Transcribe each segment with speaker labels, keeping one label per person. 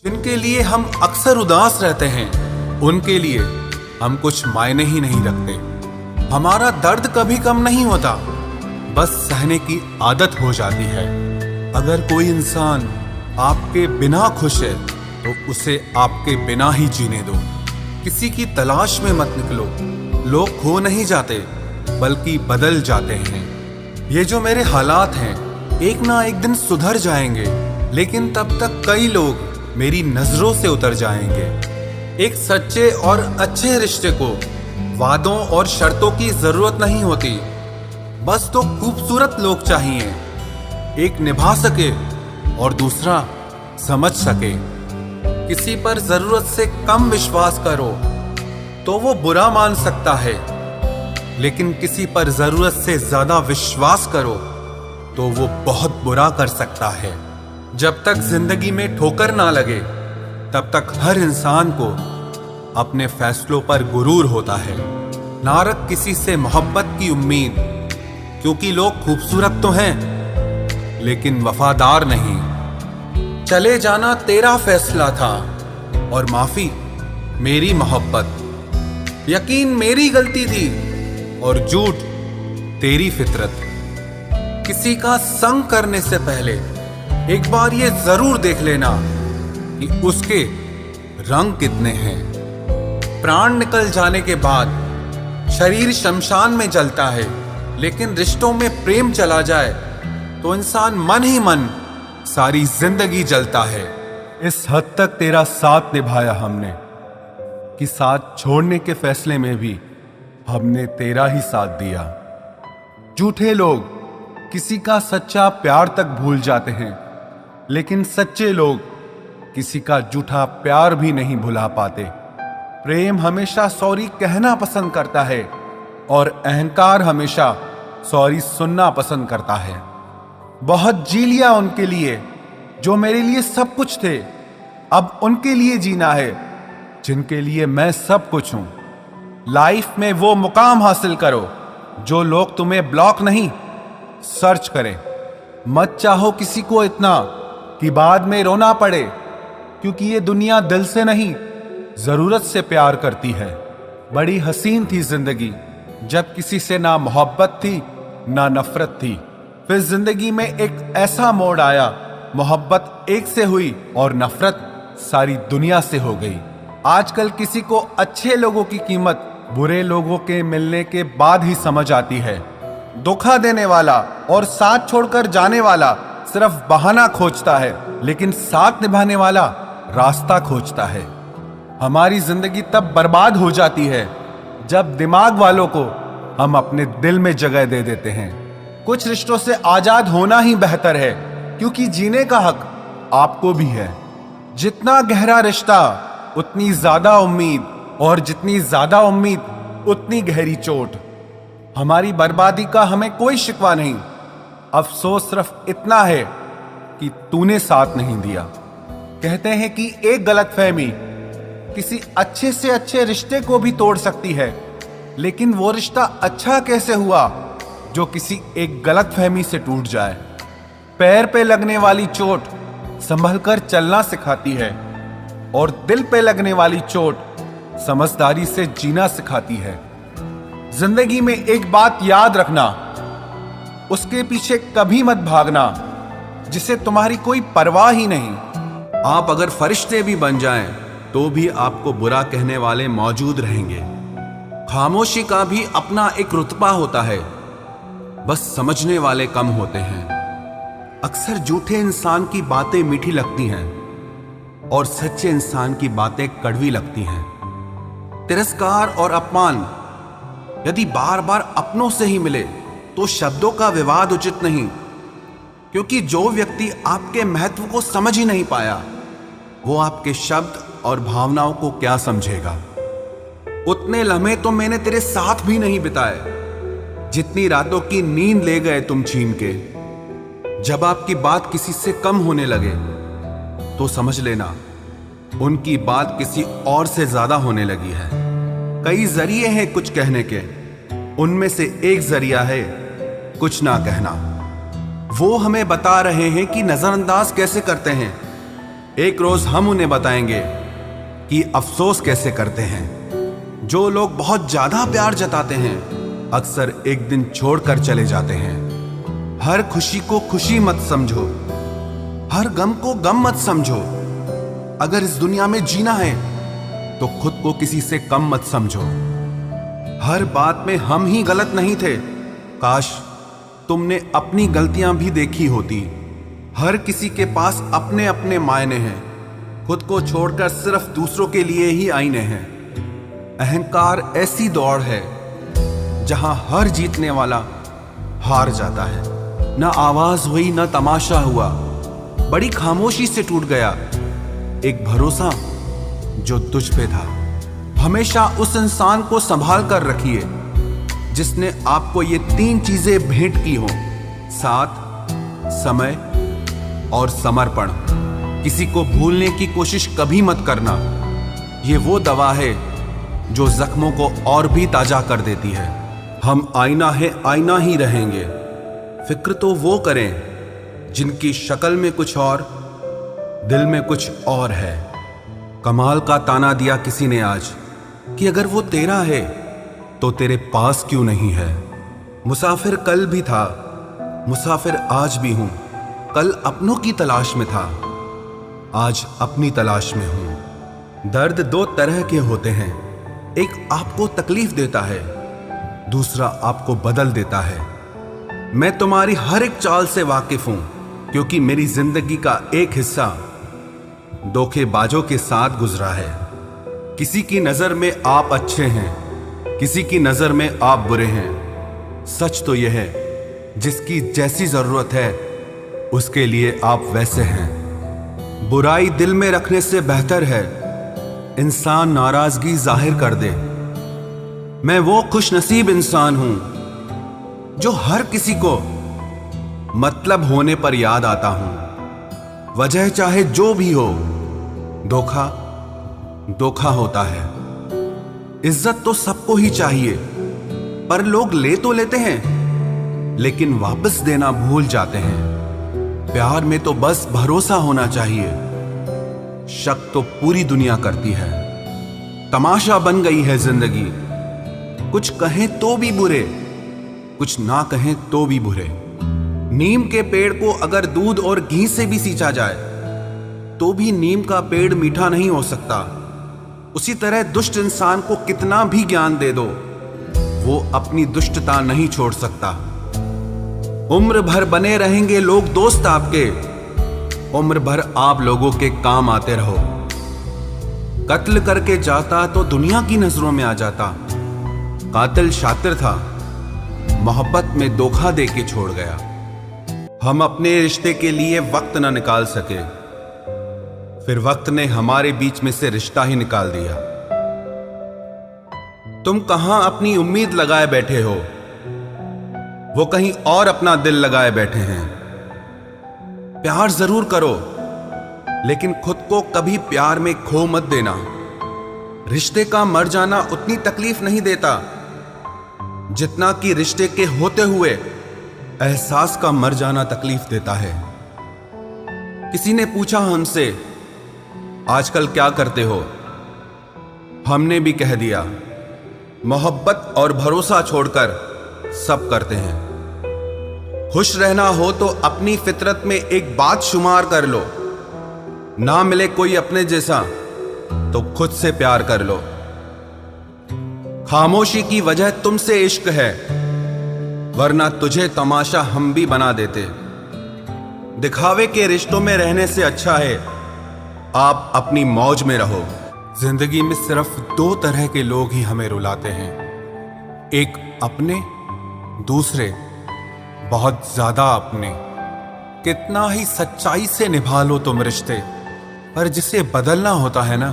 Speaker 1: जिनके लिए हम अक्सर उदास रहते हैं, उनके लिए हम कुछ मायने ही नहीं रखते। हमारा दर्द कभी कम नहीं होता, बस सहने की आदत हो जाती है। अगर कोई इंसान आपके बिना खुश है तो उसे आपके बिना ही जीने दो। किसी की तलाश में मत निकलो। लोग खो नहीं जाते बल्कि बदल जाते हैं। ये जो मेरे हालात हैं एक ना एक दिन सुधर जाएंगे, लेकिन तब तक कई लोग मेरी नजरों से उतर जाएंगे। एक सच्चे और अच्छे रिश्ते को वादों और शर्तों की जरूरत नहीं होती, बस तो खूबसूरत लोग चाहिए। एक निभा सके और दूसरा समझ सके। किसी पर जरूरत से कम विश्वास करो तो वो बुरा मान सकता है, लेकिन किसी पर जरूरत से ज्यादा विश्वास करो तो वो बहुत बुरा कर सकता है। जब तक जिंदगी में ठोकर ना लगे तब तक हर इंसान को अपने फैसलों पर गुरूर होता है। ना रख किसी से मोहब्बत की उम्मीद, क्योंकि लोग खूबसूरत तो हैं लेकिन वफादार नहीं। चले जाना तेरा फैसला था और माफी मेरी मोहब्बत। यकीन मेरी गलती थी और झूठ तेरी फितरत। किसी का संग करने से पहले एक बार ये जरूर देख लेना कि उसके रंग कितने हैं। प्राण निकल जाने के बाद शरीर शमशान में जलता है, लेकिन रिश्तों में प्रेम चला जाए तो इंसान मन ही मन सारी जिंदगी जलता है। इस हद तक तेरा साथ निभाया हमने कि साथ छोड़ने के फैसले में भी हमने तेरा ही साथ दिया। झूठे लोग किसी का सच्चा प्यार तक भूल जाते हैं, लेकिन सच्चे लोग किसी का झूठा प्यार भी नहीं भुला पाते। प्रेम हमेशा सॉरी कहना पसंद करता है और अहंकार हमेशा सॉरी सुनना पसंद करता है। बहुत जी लिया उनके लिए जो मेरे लिए सब कुछ थे, अब उनके लिए जीना है जिनके लिए मैं सब कुछ हूं। लाइफ में वो मुकाम हासिल करो जो लोग तुम्हें ब्लॉक नहीं सर्च करें। मत चाहो किसी को इतना कि बाद में रोना पड़े, क्योंकि ये दुनिया दिल से नहीं जरूरत से प्यार करती है। बड़ी हसीन थी जिंदगी जब किसी से ना मोहब्बत थी ना नफरत थी। फिर जिंदगी में एक ऐसा मोड़ आया, मोहब्बत एक से हुई और नफरत सारी दुनिया से हो गई। आजकल किसी को अच्छे लोगों की कीमत बुरे लोगों के मिलने के बाद ही समझ आती है। धोखा देने वाला और साथ छोड़कर जाने वाला सिर्फ बहाना खोजता है, लेकिन साथ निभाने वाला रास्ता खोजता है। हमारी जिंदगी तब बर्बाद हो जाती है जब दिमाग वालों को हम अपने दिल में जगह दे देते हैं। कुछ रिश्तों से आजाद होना ही बेहतर है, क्योंकि जीने का हक आपको भी है। जितना गहरा रिश्ता उतनी ज्यादा उम्मीद, और जितनी ज्यादा उम्मीद उतनी गहरी चोट। हमारी बर्बादी का हमें कोई शिकवा नहीं, अफसोस सिर्फ इतना है कि तूने साथ नहीं दिया। कहते हैं कि एक गलतफहमी किसी अच्छे से अच्छे रिश्ते को भी तोड़ सकती है, लेकिन वो रिश्ता अच्छा कैसे हुआ जो किसी एक गलतफहमी से टूट जाए। पैर पे लगने वाली चोट संभल कर चलना सिखाती है, और दिल पे लगने वाली चोट समझदारी से जीना सिखाती है। जिंदगी में एक बात याद रखना, उसके पीछे कभी मत भागना जिसे तुम्हारी कोई परवाह ही नहीं। आप अगर फरिश्ते भी बन जाएं तो भी आपको बुरा कहने वाले मौजूद रहेंगे। खामोशी का भी अपना एक रुतबा होता है, बस समझने वाले कम होते हैं। अक्सर झूठे इंसान की बातें मीठी लगती हैं और सच्चे इंसान की बातें कड़वी लगती हैं। तिरस्कार और अपमान यदि बार बार अपनों से ही मिले तो शब्दों का विवाद उचित नहीं, क्योंकि जो व्यक्ति आपके महत्व को समझ ही नहीं पाया वो आपके शब्द और भावनाओं को क्या समझेगा। उतने लम्हे तो मैंने तेरे साथ भी नहीं बिताए जितनी रातों की नींद ले गए तुम छीन के। जब आपकी बात किसी से कम होने लगे तो समझ लेना उनकी बात किसी और से ज्यादा होने लगी है। कई जरिए हैं कुछ कहने के, उनमें से एक जरिया है कुछ ना कहना। वो हमें बता रहे हैं कि नजरअंदाज कैसे करते हैं, एक रोज हम उन्हें बताएंगे कि अफसोस कैसे करते हैं। जो लोग बहुत ज्यादा प्यार जताते हैं अक्सर एक दिन छोड़कर चले जाते हैं। हर खुशी को खुशी मत समझो, हर गम को गम मत समझो। अगर इस दुनिया में जीना है तो खुद को किसी से कम मत समझो। हर बात में हम ही गलत नहीं थे, काश तुमने अपनी गलतियां भी देखी होती। हर किसी के पास अपने अपने मायने हैं, खुद को छोड़कर सिर्फ दूसरों के लिए ही आईने हैं। अहंकार ऐसी दौड़ है जहां हर जीतने वाला हार जाता है। न आवाज हुई न तमाशा हुआ, बड़ी खामोशी से टूट गया एक भरोसा जो तुझ पे था। हमेशा उस इंसान को संभाल कर रखिए जिसने आपको ये 3 चीजें भेंट की हो, साथ, समय और समर्पण। किसी को भूलने की कोशिश कभी मत करना, ये वो दवा है जो जख्मों को और भी ताजा कर देती है। हम आईना है, आईना ही रहेंगे। फिक्र तो वो करें जिनकी शक्ल में कुछ और, दिल में कुछ और है। कमाल का ताना दिया किसी ने आज कि अगर वो तेरा है तो तेरे पास क्यों नहीं है। मुसाफिर कल भी था, मुसाफिर आज भी हूं। कल अपनों की तलाश में था, आज अपनी तलाश में हूं। दर्द 2 तरह के होते हैं, एक आपको तकलीफ देता है, दूसरा आपको बदल देता है। मैं तुम्हारी हर एक चाल से वाकिफ हूं क्योंकि मेरी जिंदगी का एक हिस्सा धोखेबाजों के साथ गुजरा है। किसी की नजर में आप अच्छे हैं, किसी की नजर में आप बुरे हैं। सच तो यह है जिसकी जैसी जरूरत है उसके लिए आप वैसे हैं। बुराई दिल में रखने से बेहतर है इंसान नाराजगी जाहिर कर दे। मैं वो खुशनसीब इंसान हूं जो हर किसी को मतलब होने पर याद आता हूं। वजह चाहे जो भी हो, धोखा धोखा होता है। इज्जत तो सबको ही चाहिए, पर लोग ले तो लेते हैं लेकिन वापस देना भूल जाते हैं। प्यार में तो बस भरोसा होना चाहिए, शक तो पूरी दुनिया करती है। तमाशा बन गई है जिंदगी, कुछ कहें तो भी बुरे, कुछ ना कहें तो भी बुरे। नीम के पेड़ को अगर दूध और घी से भी सींचा जाए तो भी नीम का पेड़ मीठा नहीं हो सकता। उसी तरह दुष्ट इंसान को कितना भी ज्ञान दे दो, वो अपनी दुष्टता नहीं छोड़ सकता। उम्र भर बने रहेंगे लोग दोस्त आपके, उम्र भर आप लोगों के काम आते रहो। कत्ल करके जाता तो दुनिया की नजरों में आ जाता। कातिल शातिर था, मोहब्बत में धोखा दे के छोड़ गया। हम अपने रिश्ते के लिए वक्त ना निकाल सके, फिर वक्त ने हमारे बीच में से रिश्ता ही निकाल दिया। तुम कहां अपनी उम्मीद लगाए बैठे हो, वो कहीं और अपना दिल लगाए बैठे हैं। प्यार जरूर करो लेकिन खुद को कभी प्यार में खो मत देना। रिश्ते का मर जाना उतनी तकलीफ नहीं देता जितना कि रिश्ते के होते हुए एहसास का मर जाना तकलीफ देता है। किसी ने पूछा हमसे आजकल क्या करते हो, हमने भी कह दिया मोहब्बत और भरोसा छोड़कर सब करते हैं। खुश रहना हो तो अपनी फितरत में एक बात शुमार कर लो, ना मिले कोई अपने जैसा तो खुद से प्यार कर लो। खामोशी की वजह तुमसे इश्क है, वरना तुझे तमाशा हम भी बना देते। दिखावे के रिश्तों में रहने से अच्छा है आप अपनी मौज में रहो। जिंदगी में सिर्फ 2 तरह के लोग ही हमें रुलाते हैं, एक अपने, दूसरे बहुत ज्यादा अपने। कितना ही सच्चाई से निभा लो तुम रिश्ते, पर जिसे बदलना होता है ना,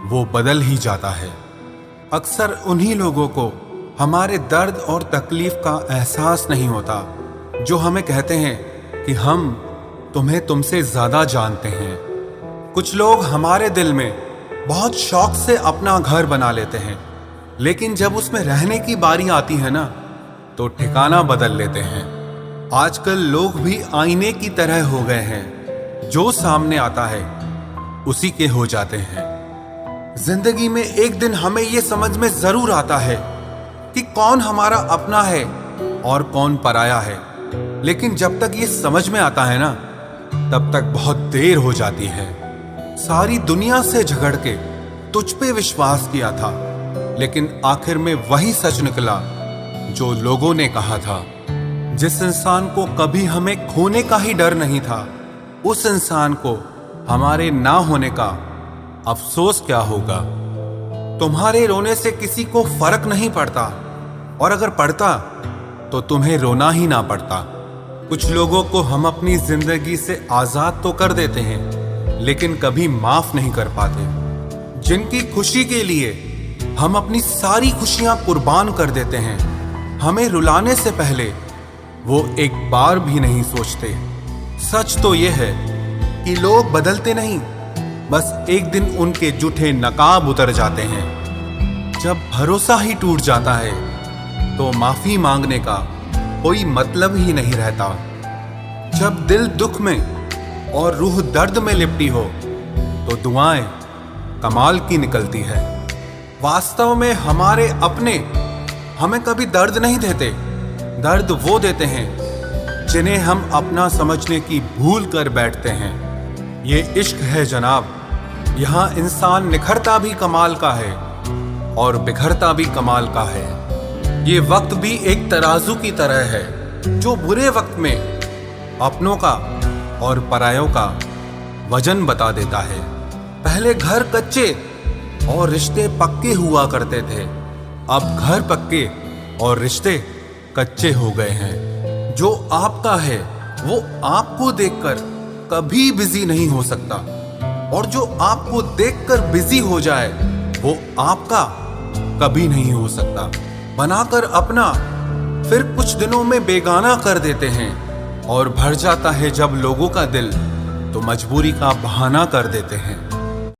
Speaker 1: वो बदल ही जाता है। अक्सर उन्हीं लोगों को हमारे दर्द और तकलीफ का एहसास नहीं होता जो हमें कहते हैं कि हम तुम्हें तुमसे ज्यादा जानते हैं। कुछ लोग हमारे दिल में बहुत शौक से अपना घर बना लेते हैं, लेकिन जब उसमें रहने की बारी आती है ना तो ठिकाना बदल लेते हैं। आजकल लोग भी आईने की तरह हो गए हैं, जो सामने आता है उसी के हो जाते हैं। जिंदगी में एक दिन हमें यह समझ में जरूर आता है कि कौन हमारा अपना है और कौन पराया है, लेकिन जब तक ये समझ में आता है ना, तब तक बहुत देर हो जाती है। सारी दुनिया से झगड़ के तुझ पे विश्वास किया था, लेकिन आखिर में वही सच निकला जो लोगों ने कहा था। जिस इंसान को कभी हमें खोने का ही डर नहीं था, उस इंसान को हमारे ना होने का अफसोस क्या होगा। तुम्हारे रोने से किसी को फर्क नहीं पड़ता, और अगर पड़ता तो तुम्हें रोना ही ना पड़ता। कुछ लोगों को हम अपनी जिंदगी से आजाद तो कर देते हैं, लेकिन कभी माफ नहीं कर पाते। जिनकी खुशी के लिए हम अपनी सारी खुशियां कुर्बान कर देते हैं, हमें रुलाने से पहले वो एक बार भी नहीं सोचते। सच तो ये है कि लोग बदलते नहीं, बस एक दिन उनके जूठे नकाब उतर जाते हैं। जब भरोसा ही टूट जाता है तो माफी मांगने का कोई मतलब ही नहीं रहता। जब दिल दुख में और रूह दर्द में लिपटी हो तो दुआएं कमाल की निकलती है। वास्तव में हमारे अपने हमें कभी दर्द नहीं देते, दर्द वो देते हैं जिन्हें हम अपना समझने की भूल कर बैठते हैं। ये इश्क है जनाब, यहाँ इंसान निखरता भी कमाल का है और बिखरता भी कमाल का है। ये वक्त भी एक तराजू की तरह है, जो बुरे वक्त में अपनों का और परायों का वजन बता देता है। पहले घर कच्चे और रिश्ते पक्के हुआ करते थे, अब घर पक्के और रिश्ते कच्चे हो गए हैं। जो आपका है वो आपको देखकर कभी बिजी नहीं हो सकता, और जो आपको देखकर बिजी हो जाए वो आपका कभी नहीं हो सकता। बनाकर अपना फिर कुछ दिनों में बेगाना कर देते हैं, और भर जाता है जब लोगों का दिल तो मजबूरी का बहाना कर देते हैं।